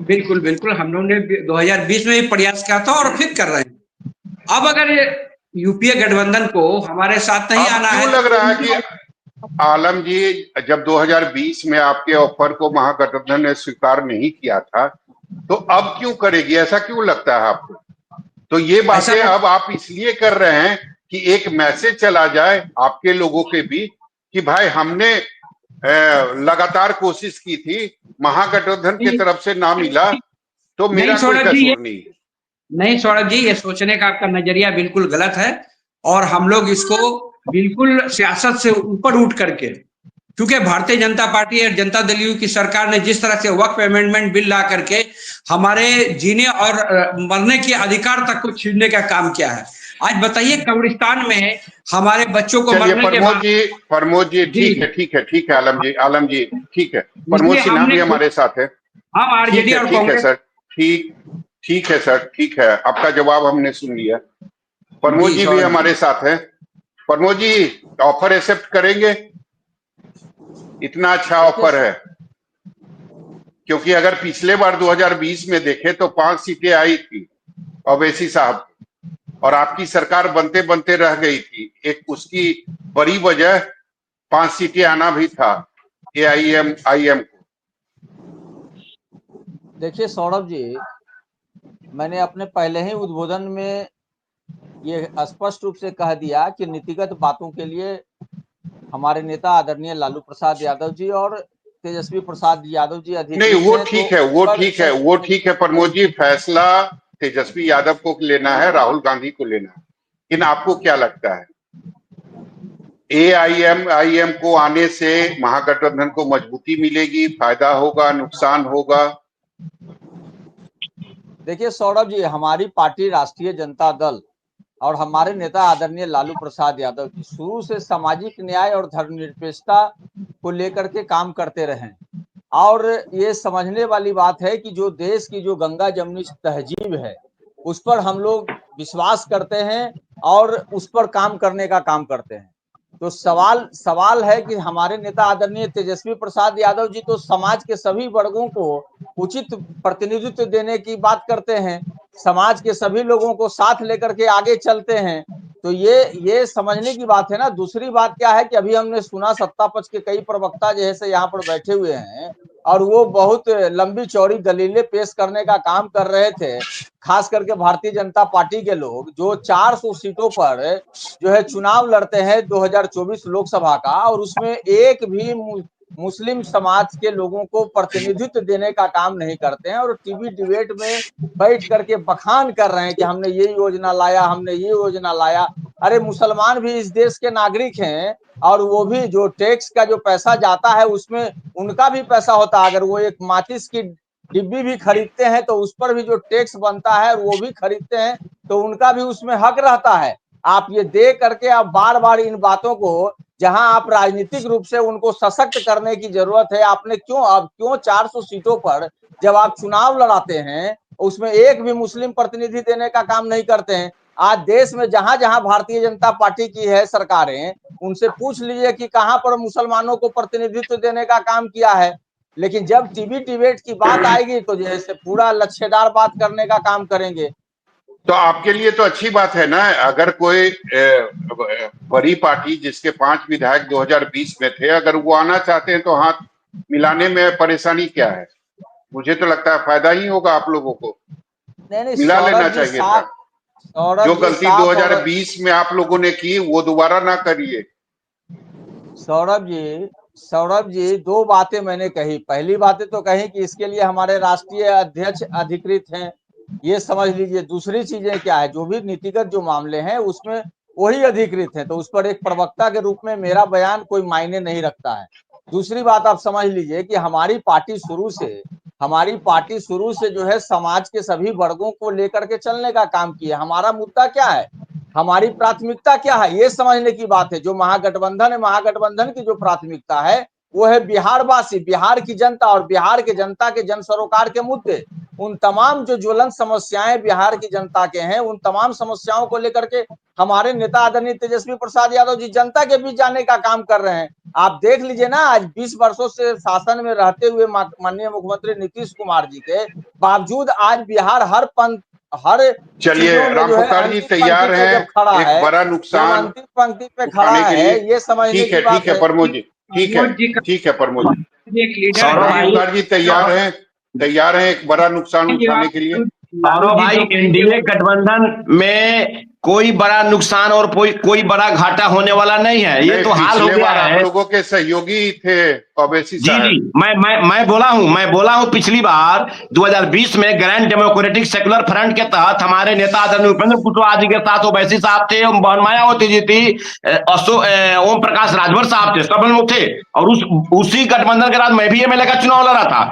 बिल्कुल बिल्कुल, हम लोगों ने 2020 में भी प्रयास किया था और फिर कर रहे हैं। अब अगर यूपीए गठबंधन को हमारे साथ नहीं आना है, लग रहा है कि आलम जी जब 2020 में आपके ऑफर को महागठबंधन ने स्वीकार नहीं किया था तो अब क्यों करेगी, ऐसा क्यों लगता है आपको? तो ये बातें अब आप इसलिए कर रहे हैं कि एक मैसेज चला जाए आपके लोगों के बीच कि भाई हमने लगातार कोशिश की थी, महागठबंधन की तरफ से ना मिला तो मेरा कोई कसूर नहीं। नहीं सौरभ जी, ये सोचने का आपका नजरिया बिल्कुल गलत है और हम लोग इसको बिल्कुल सियासत से ऊपर उठ करके, क्योंकि भारतीय जनता पार्टी और जनता दल यू की सरकार ने जिस तरह से वक्फ अमेंडमेंट बिल ला करके हमारे जीने और मरने के अधिकार तक को छीनने का काम किया है। आज बताइए कब्रिस्तान में हमारे बच्चों को मरने के बाद प्रमोद जी ठीक है आलम जी ठीक है। प्रमोद सिन्हा भी हमारे साथ है। हम आरजेडी और कांग्रेस सर ठीक है सर, ठीक है, आपका जवाब हमने सुन लिया। प्रमोद जी भी हमारे साथ है। प्रमोद जी ऑफर एक्सेप्ट करेंगे? इतना अच्छा ऑफर है, क्योंकि अगर पिछले बार 2020 में देखे तो 5 सीटें आई थी ओवैसी साहब और आपकी सरकार बनते बनते रह गई थी। एक उसकी बड़ी वजह 5 सीटें आना भी था AIM को। देखिए सौरभ जी, मैंने अपने पहले ही उद्बोधन में ये स्पष्ट रूप से कह दिया कि नीतिगत बातों के लिए हमारे नेता आदरणीय लालू प्रसाद यादव जी और तेजस्वी प्रसाद यादव जी अधिक नहीं, वो ठीक है प्रमोद जी, फैसला तेजस्वी यादव को लेना है, राहुल गांधी को लेना है। लेकिन आपको क्या लगता है AIM को आने से महागठबंधन को मजबूती मिलेगी, फायदा होगा, नुकसान होगा? देखिए सौरभ जी, हमारी पार्टी राष्ट्रीय जनता दल और हमारे नेता आदरणीय लालू प्रसाद यादव जी शुरू से सामाजिक न्याय और धर्मनिरपेक्षता को लेकर के काम करते रहे और ये समझने वाली बात है कि जो देश की जो गंगा जमुनी तहजीब है उस पर हम लोग विश्वास करते हैं और उस पर काम करने का काम करते हैं। तो सवाल है कि हमारे नेता आदरणीय तेजस्वी प्रसाद यादव जी तो समाज के सभी वर्गों को उचित प्रतिनिधित्व देने की बात करते हैं, समाज के सभी लोगों को साथ लेकर के आगे चलते हैं। तो ये समझने की बात है ना। दूसरी बात क्या है कि अभी हमने सुना सत्ता पक्ष के कई प्रवक्ता जैसे यहाँ पर बैठे हुए हैं और वो बहुत लंबी चौड़ी दलीलें पेश करने का काम कर रहे थे, खास करके भारतीय जनता पार्टी के लोग जो 400 सीटों पर जो है चुनाव लड़ते हैं 2024 लोकसभा का और उसमें एक भी मुस्लिम समाज के लोगों को प्रतिनिधित्व देने का काम नहीं करते हैं और टीवी डिबेट में बैठ करके बखान कर रहे हैं कि हमने ये योजना लाया, हमने ये योजना लाया। अरे मुसलमान भी इस देश के नागरिक हैं और वो भी जो टैक्स का जो पैसा जाता है उसमें उनका भी पैसा होता है। अगर वो एक माचिस की डिब्बी भी खरीदते हैं तो उस पर भी जो टैक्स बनता है वो भी खरीदते हैं, तो उनका भी उसमें हक रहता है। आप ये देख करके आप बार बार इन बातों को, जहां आप राजनीतिक रूप से उनको सशक्त करने की जरूरत है, आपने क्यों 400 सीटों पर जब आप चुनाव लड़ाते हैं उसमें एक भी मुस्लिम प्रतिनिधि देने का काम नहीं करते हैं। आज देश में जहां जहां भारतीय जनता पार्टी की है सरकारें, उनसे पूछ लीजिए कि कहां पर मुसलमानों को प्रतिनिधित्व देने का काम किया है। लेकिन जब टीवी डिबेट की बात आएगी तो जैसे पूरा लक्ष्यदार बात करने का काम करेंगे। तो आपके लिए तो अच्छी बात है ना, अगर कोई बड़ी पार्टी जिसके 5 विधायक 2020 में थे, अगर वो आना चाहते हैं तो हाथ मिलाने में परेशानी क्या है? मुझे तो लगता है फायदा ही होगा आप लोगों को। नहीं, मिला लेना चाहिए था। जो गलती 2020 में आप लोगों ने की वो दोबारा ना करिए। सौरभ जी 2 बातें मैंने कही। पहली बातें तो कही कि इसके लिए हमारे राष्ट्रीय अध्यक्ष अधिकृत हैं, ये समझ लीजिए। दूसरी चीजें क्या है, जो भी नीतिगत जो मामले हैं उसमें वही अधिकृत है, तो उस पर एक प्रवक्ता के रूप में मेरा बयान कोई मायने नहीं रखता है। दूसरी बात आप समझ लीजिए कि हमारी पार्टी शुरू से जो है समाज के सभी वर्गों को लेकर के चलने का काम किया। हमारा मुद्दा क्या है, हमारी प्राथमिकता क्या है, ये समझने की बात है। जो महागठबंधन है, महागठबंधन की जो प्राथमिकता है वो है बिहारवासी, बिहार की जनता और बिहार के जनता के जन सरोकार के मुद्दे। उन तमाम जो ज्वलंत समस्याएं बिहार की जनता के हैं, उन तमाम समस्याओं को लेकर के हमारे नेता आदरणीय तेजस्वी प्रसाद यादव जी जनता के बीच जाने का काम कर रहे हैं। आप देख लीजिए ना, आज 20 वर्षों से शासन में रहते हुए माननीय मुख्यमंत्री नीतीश कुमार जी के बावजूद आज बिहार हर चलिए, रामपुकार जी तैयार हैं एक बड़ा नुकसान अंतिम पंक्ति पे खड़ा है, ये समझने की बात है। ठीक है प्रमोद जी, ठीक है प्रमोद जी। रामपुकार जी तैयार हैं एक बड़ा नुकसान उठाने के लिए। और भाई एनडीए गठबंधन में कोई बड़ा नुकसान और कोई बड़ा घाटा होने वाला नहीं है। ये तो हाल हो गया है। आप लोगों के सहयोगी थे ओवैसी साहब। जी, मैं बोला हूं पिछली बार 2020 में ग्रैंड डेमोक्रेटिक सेकुलर फ्रंट के तहत हमारे नेता आदरणीय उपेंद्र कुशवाहा जी के साथ ओवैसी साहब थे, मायावती जी थी, ओम प्रकाश राजभर साहब थे, सब लोग थे। और उसी गठबंधन के साथ मैं भी एमएलए का चुनाव लड़ा था।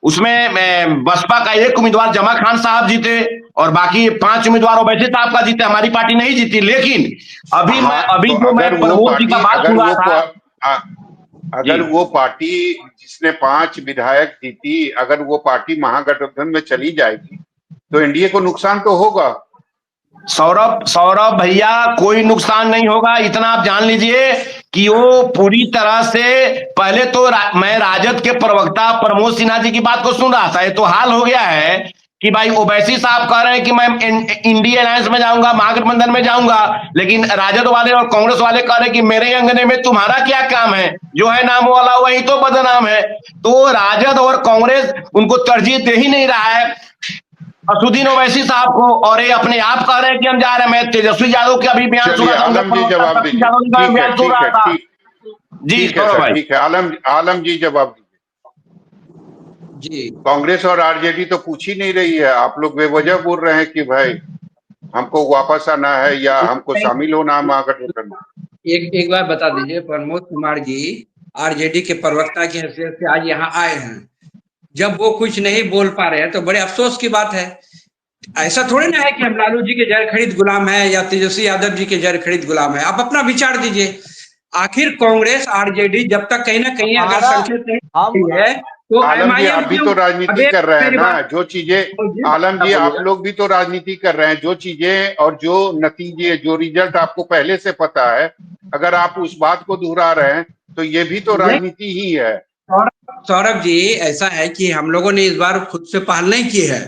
उसमें बसपा का एक उम्मीदवार जमा खान साहब जीते और बाकी 5 उम्मीदवार ओवैसी साहब का जीते, हमारी पार्टी नहीं जीती। लेकिन अभी जो मैं प्रमोद जी का बात सुन रहा था, अगर वो पार्टी जिसने 5 विधायक जीती, अगर वो पार्टी महागठबंधन में चली जाएगी तो एनडीए को नुकसान तो होगा। सौरभ भैया, कोई नुकसान नहीं होगा, इतना आप जान लीजिए कि वो पूरी तरह से पहले तो मैं राजद के प्रवक्ता प्रमोद सिन्हा जी की बात को सुन रहा था। ये तो हाल हो गया है कि भाई ओवैसी साहब कह रहे हैं कि मैं इंडिया अलायंस में जाऊंगा, महागठबंधन में जाऊंगा, लेकिन राजद वाले और कांग्रेस वाले कह रहे हैं कि मेरे अंगने में तुम्हारा क्या काम है, जो है नाम वाला वही तो बदनाम है। तो राजद और कांग्रेस उनको तरजीह दे ही नहीं रहा है असुद्दीन ओवैसी साहब को, और ये अपने आप कह रहे हैं कि हम जा रहे हैं। मैं तेजस्वी यादव के अभी बयान सुना था, आलम जी जवाब दीजिए। ठीक है आलम जी जवाब दीजिए। जी, कांग्रेस और आरजेडी तो पूछ ही नहीं रही है, आप लोग बेवजह बोल रहे हैं कि भाई हमको वापस आना है या हमको शामिल होना है महागठबंधन में। एक बार बता दीजिए, प्रमोद कुमार जी आरजेडी के प्रवक्ता की हैसियत से आज यहाँ आए हैं, जब वो कुछ नहीं बोल पा रहे हैं तो बड़े अफसोस की बात है। ऐसा थोड़ी ना है कि हम लालू जी के जर खरीद गुलाम है या तेजस्वी यादव जी के जर खरीद गुलाम है। आप अपना विचार दीजिए। आखिर कांग्रेस आरजेडी जब तक कहीं ना कहीं अगर संकेत नहीं है तो आलम जी आप भी तो राजनीति कर रहे हैं ना, जो चीजें आलम जी आप लोग भी तो राजनीति कर रहे हैं, जो चीजें और जो नतीजे जो रिजल्ट आपको पहले से पता है, अगर आप उस बात को दोहरा रहे हैं तो ये भी तो राजनीति ही है। सौरभ जी, ऐसा है कि हम लोगों ने इस बार खुद से पहल नहीं की है।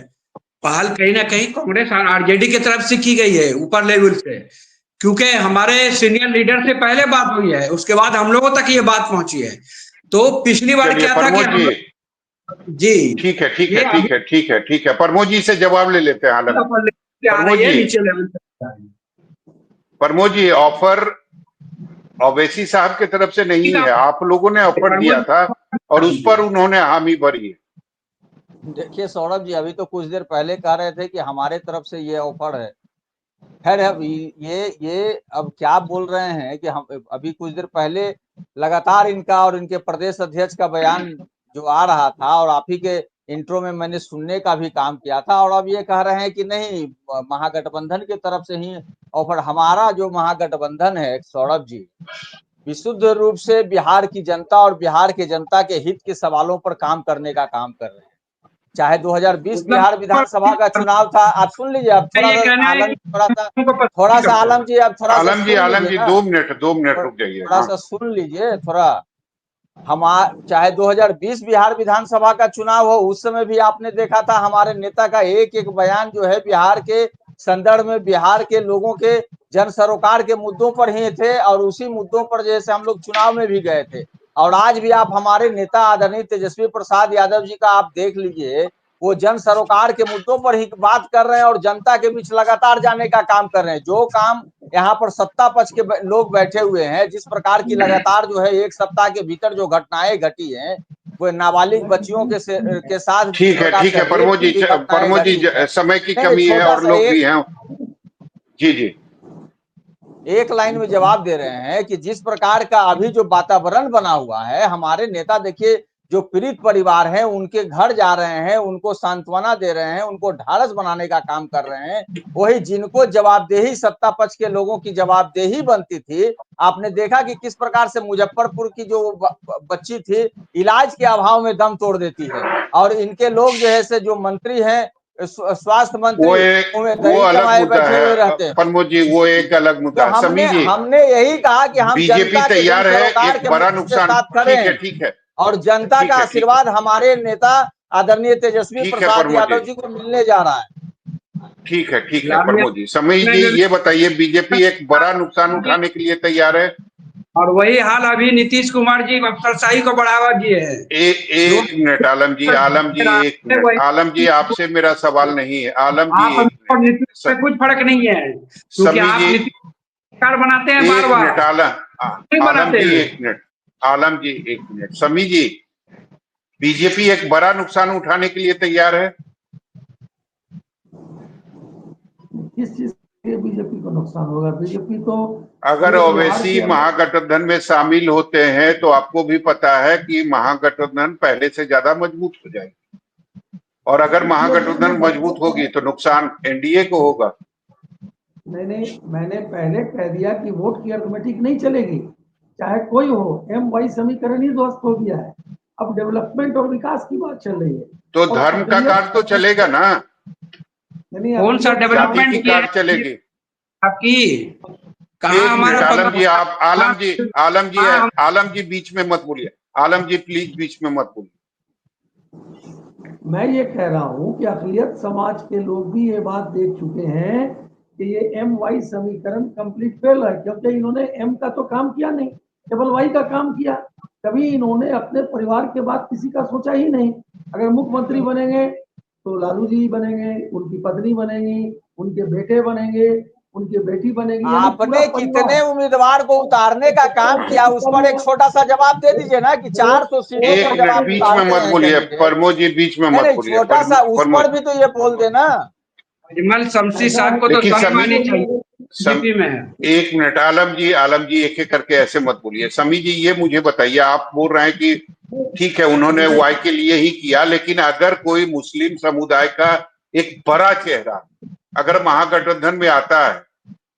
पहल कहीं ना कहीं कांग्रेस और आरजेडी की तरफ से की गई है, ऊपर लेवल से, क्योंकि हमारे सीनियर लीडर से पहले बात हुई है, उसके बाद हम लोगों तक ये बात पहुंची है। तो पिछली बार क्या था कि जी ठीक है प्रमोद जी से जवाब ले लेते हैं। प्रमोद जी ऑफर ओवैसी साहब की तरफ से नहीं है, आप लोगों ने ऑफर दिया था और उस पर उन्होंने हामी भरी है। देखिए सौरभ जी, अभी तो कुछ देर पहले कह रहे थे कि हमारे तरफ से ये ऑफर है। खैर अब ये अब क्या बोल रहे हैं कि हम अभी कुछ देर पहले लगातार इनका और इनके प्रदेश अध्यक्ष का बयान जो आ रहा था और आप ही के इंट्रो में मैंने सुनने का भी काम किया था, और अब ये कह रहे हैं कि नहीं, महागठबंधन की तरफ से ही ऑफर, हमारा जो महागठबंधन है सौरभ जी, विशुद्ध रूप से बिहार की जनता और बिहार के जनता के हित के सवालों पर काम करने का काम कर रहे हैं। चाहे 2020 बिहार विधानसभा का चुनाव था, आप सुन लीजिए, अब थोड़ा सा आलम जी, अब थोड़ा आलम जी 2 मिनट रुक जाइए, थोड़ा सा सुन लीजिए थोड़ा। चाहे 2020 बिहार विधानसभा का चुनाव हो, उस समय भी आपने देखा था हमारे नेता का एक एक बयान जो है बिहार के संदर्भ में, बिहार के लोगों के जन सरोकार के मुद्दों पर ही थे, और उसी मुद्दों पर जैसे हम लोग चुनाव में भी गए थे। और आज भी आप हमारे नेता आदरणीय तेजस्वी प्रसाद यादव जी का आप देख लीजिए, वो जन सरोकार के मुद्दों पर ही बात कर रहे हैं और जनता के बीच लगातार जाने का काम कर रहे हैं। जो काम यहाँ पर सत्ता पक्ष के लोग बैठे हुए हैं, जिस प्रकार की लगातार जो है एक सप्ताह के भीतर जो घटनाएं घटी हैं, वो नाबालिग बच्चियों के साथ, ठीक है प्रमोद जी समय की कमी है और लोग भी हैं। जी एक लाइन में जवाब दे रहे हैं कि जिस प्रकार का अभी जो वातावरण बना हुआ है, हमारे नेता देखिए जो पीड़ित परिवार हैं उनके घर जा रहे हैं, उनको सांत्वना दे रहे हैं, उनको ढाढ़स बनाने का काम कर रहे हैं। वही जिनको जवाबदेही सत्ता पक्ष के लोगों की जवाबदेही बनती थी, आपने देखा कि किस प्रकार से मुजफ्फरपुर की जो बच्ची थी इलाज के अभाव में दम तोड़ देती है, और इनके लोग जो है से जो मंत्री हैं, स्वास्थ्य मंत्री, वो अलग मुद्दा है प्रमोद जी, वो एक अलग मुद्दा है। समी जी, हमने यही कहा कि हम बीजेपी तैयार है एक बड़ा नुकसान, ठीक है और जनता का आशीर्वाद हमारे नेता आदरणीय तेजस्वी प्रसाद यादव जी को मिलने जा रहा है। ठीक है प्रमोद जी। समी जी ये बताइए, बीजेपी एक बड़ा नुकसान उठाने के लिए तैयार है, और वही हाल अभी नीतीश कुमार जी अफसरशाही को बढ़ावा दिए हैं। एक मिनट आलम जी एक मिनट। आलम जी आपसे मेरा सवाल नहीं है, आलम जी कुछ फर्क नहीं है, क्योंकि आप सरकार बनाते हैं बार बार। आलम जी एक मिनट। समी जी, बीजेपी एक बड़ा नुकसान उठाने के लिए तैयार है। किस चीज के बीजेपी को नुकसान होगा? बीजेपी तो अगर ओवैसी महागठबंधन में शामिल होते हैं तो आपको भी पता है कि महागठबंधन पहले से ज्यादा मजबूत हो जाएगी, और अगर महागठबंधन मजबूत होगी तो नुकसान एनडीए को होगा। नहीं, मैंने पहले कह दिया कि वोट की अर्थमेटिक नहीं चलेगी, चाहे कोई हो। MY समीकरण ही ध्वस्त हो गया है, अब डेवलपमेंट और विकास की बात चल रही है। तो धर्म का कार्ड तो चलेगा ना? कौन सा डेवलपमेंट की कार्ड चलेगी आपकी? आलम जी बीच में मत बोलिए, आलम जी प्लीज बीच में मत बोलिए। मैं ये कह रहा हूं कि अक़लियत समाज के लोग भी ये बात देख चुके हैं कि ये MY समीकरण कंप्लीट फेल है, क्योंकि इन्होंने M का तो काम किया नहीं, केवल Y का काम किया। कभी इन्होंने अपने परिवार के बाद किसी का सोचा ही नहीं। अगर मुख्यमंत्री बनेंगे तो लालू जी बनेंगे, उनकी पत्नी बनेगी, उनके बेटे बनेंगे, उनकी बेटी बनेगी। आपने कितने उम्मीदवार को उतारने का काम किया, उस पर एक छोटा सा जवाब दे दीजिए ना कि 400 सीटों पर जवाब बीच में मत बोलिए प्रमोद जी, बीच में मत बोलिए, छोटा सा उस पर भी तो ये बोल देना। अजमल शमसी साहब को तो सम्मान चाहिए। एक मिनट आलम जी एक एक करके ऐसे मत बोलिए। समी जी ये मुझे बताइए, आप बोल रहे हैं कि ठीक है उन्होंने वाई के लिए ही किया, लेकिन अगर कोई मुस्लिम समुदाय का एक बड़ा चेहरा अगर महागठबंधन में आता है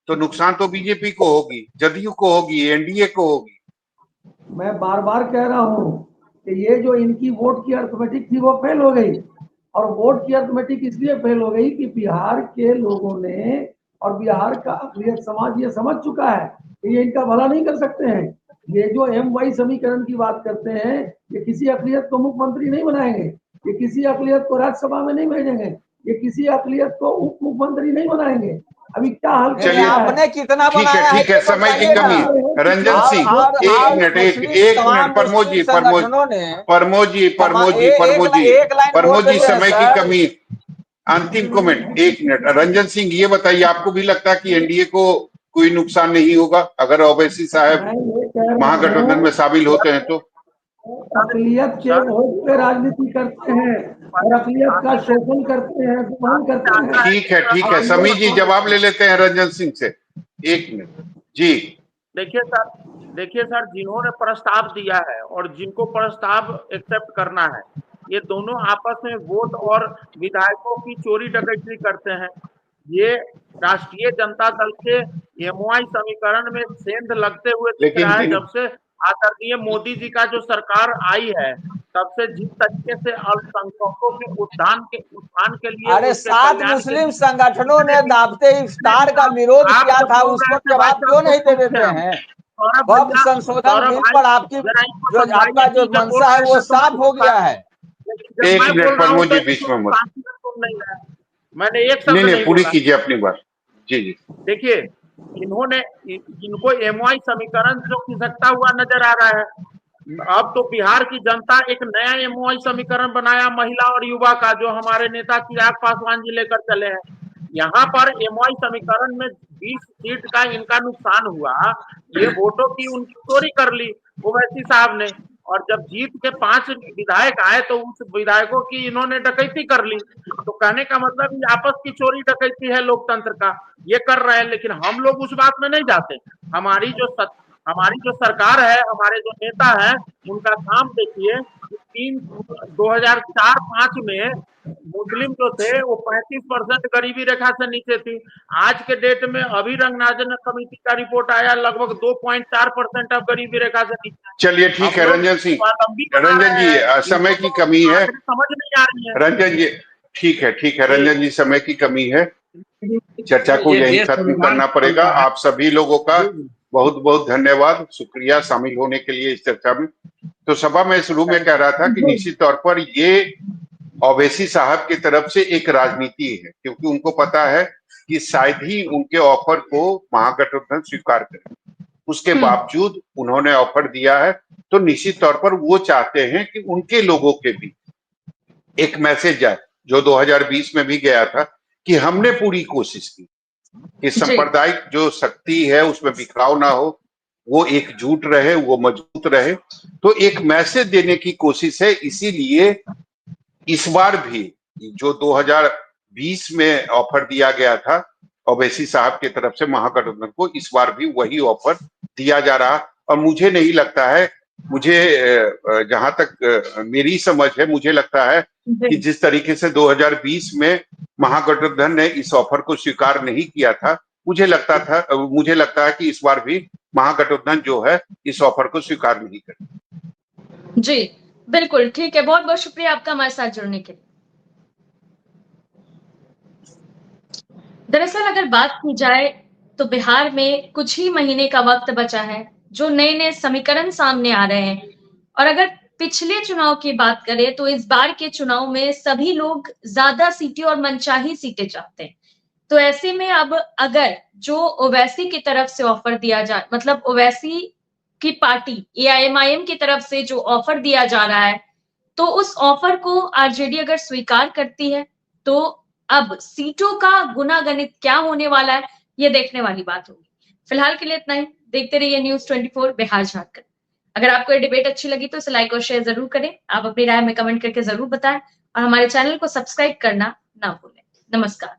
तो नुकसान तो बीजेपी को होगी, जदयू को होगी, एनडीए को होगी। मैं बार बार कह रहा हूं कि ये जो इनकी वोट की अर्थमेटिक थी वो फेल हो गई, और वोट की अर्थमेटिक इसलिए फेल हो गई कि बिहार के लोगों ने और बिहार का अक़लियत समाज ये समझ चुका है कि ये इनका भला नहीं कर सकते हैं। ये जो MY समीकरण की बात करते हैं, ये किसी अक़लियत को मुख्यमंत्री नहीं बनाएंगे, ये किसी अक़लियत को राज्यसभा में नहीं भेजेंगे, ये किसी अक़लियत को उप मुख्यमंत्री नहीं बनाएंगे। अभी क्या हाल चलिए आपने कितना बनाया ठीक है समय की कमी। रंजन सिंह एक मिनट प्रमोद जी समय की कमी, अंतिम कमेंट 1 मिनट। रंजन सिंह ये बताइए, आपको भी लगता है कि एनडीए को कोई नुकसान नहीं होगा अगर ओवैसी साहब महागठबंधन में शामिल होते हैं तो? अकलियत के वोट पे राजनीति करते हैं और अकलियत का शोषण करते हैं, दोहन करते हैं। ठीक है समी जी जवाब ले लेते हैं रंजन सिंह से, 1 मिनट जी। देखिए सर, जिन्होंने प्रस्ताव दिया है और जिनको प्रस्ताव एक्सेप्ट करना है, ये दोनों आपस में वोट और विधायकों की चोरी डकैती करते हैं। ये राष्ट्रीय जनता दल के एमओआई समीकरण में सेंध लगते हुए दिख रहा है। जब से आदरणीय मोदी जी का जो सरकार आई है, तब से जिस तरीके से अल्पसंख्यकों के उत्थान के लिए, अरे 7 मुस्लिम संगठनों ने दावते इफ्तार का विरोध किया था, उस वक्त जवाब क्यों नहीं दे देते हैं? वक्त संशोधन बिल पर आपकी जो आपका जो मंशा है वो साफ हो गया है। 1 मिनट प्रमोद जी बीच में मत, मैंने एक शब्द नहीं पूरी कीजिए अपनी बात। जी देखिए, इनको एमओआई समीकरण जो खिसकता हुआ नजर आ रहा है। अब तो बिहार की जनता एक नया एमओआई समीकरण बनाया महिला और युवा का, जो हमारे नेता चिराग पासवान जी लेकर चले हैं। यहाँ पर एमओआई समीकरण में 20 सीट का इनका नुकसान हुआ, ये वोटों की उनकी चोरी कर ली ओवैसी साहब ने, और जब जीत के 5 विधायक आए तो उस विधायकों की इन्होंने डकैती कर ली। तो कहने का मतलब ये आपस की चोरी डकैती है लोकतंत्र का, ये कर रहे हैं। लेकिन हम लोग उस बात में नहीं जाते। हमारी जो सरकार है, हमारे जो नेता है, उनका काम देखिए। 2004-5 में मुस्लिम जो थे वो 35% गरीबी रेखा से नीचे थी। आज के डेट में अभी रंगनाथन कमेटी का रिपोर्ट आया, लगभग 2.4% अब गरीबी रेखा से नीचे। चलिए ठीक है रंजन सिंह, रंजन जी समय की कमी है, समझ नहीं आ रही है रंजन जी। ठीक है रंजन जी, समय की कमी है, चर्चा को यही खत्म करना पड़ेगा। आप सभी लोगों का बहुत बहुत धन्यवाद, शुक्रिया शामिल होने के लिए इस चर्चा में। तो सभा में शुरू में कह रहा था कि निश्चित तौर पर ये ओवैसी साहब की तरफ से एक राजनीति है, क्योंकि उनको पता है कि शायद ही उनके ऑफर को महागठबंधन स्वीकार करे। उसके बावजूद उन्होंने ऑफर दिया है, तो निश्चित तौर पर वो चाहते हैं कि उनके लोगों के भी एक मैसेज जाए, जो 2020 में भी गया था, कि हमने पूरी कोशिश की कि सांप्रदायिक जो शक्ति है उसमें बिखराव ना हो, वो एकजुट रहे, वो मजबूत रहे। तो एक मैसेज देने की कोशिश है। इसीलिए इस बार भी जो 2020 में ऑफर दिया गया था ओवैसी साहब की तरफ से महागठबंधन को, इस बार भी वही ऑफर दिया जा रहा। और मुझे नहीं लगता है, मुझे जहां तक मेरी समझ है, मुझे लगता है कि जिस तरीके से 2020 में महागठबंधन ने इस ऑफर को स्वीकार नहीं किया था, मुझे लगता है कि इस बार भी महागठबंधन जो है इस ऑफर को स्वीकार नहीं करेगा। जी बिल्कुल ठीक है, बहुत बहुत शुक्रिया आपका हमारे साथ जुड़ने के लिए। दरअसल अगर बात की जाए तो बिहार में कुछ ही महीने का वक्त बचा है, जो नए समीकरण सामने आ रहे हैं। और अगर पिछले चुनाव की बात करें तो इस बार के चुनाव में सभी लोग ज्यादा सीटें और मनचाही सीटें चाहते हैं। तो ऐसे में अब अगर जो ओवैसी की तरफ से ऑफर दिया जाए, मतलब ओवैसी की पार्टी एआईएमआईएम की तरफ से जो ऑफर दिया जा रहा है, तो उस ऑफर को आरजेडी अगर स्वीकार करती है तो अब सीटों का गुनागणित क्या होने वाला है, ये देखने वाली बात होगी। फिलहाल के लिए इतना ही। देखते रहिए न्यूज़ 24 बिहार झारखंड। अगर आपको ये डिबेट अच्छी लगी तो इसे लाइक और शेयर जरूर करें। आप अपनी राय में कमेंट करके जरूर बताएं और हमारे चैनल को सब्सक्राइब करना ना भूलें। नमस्कार।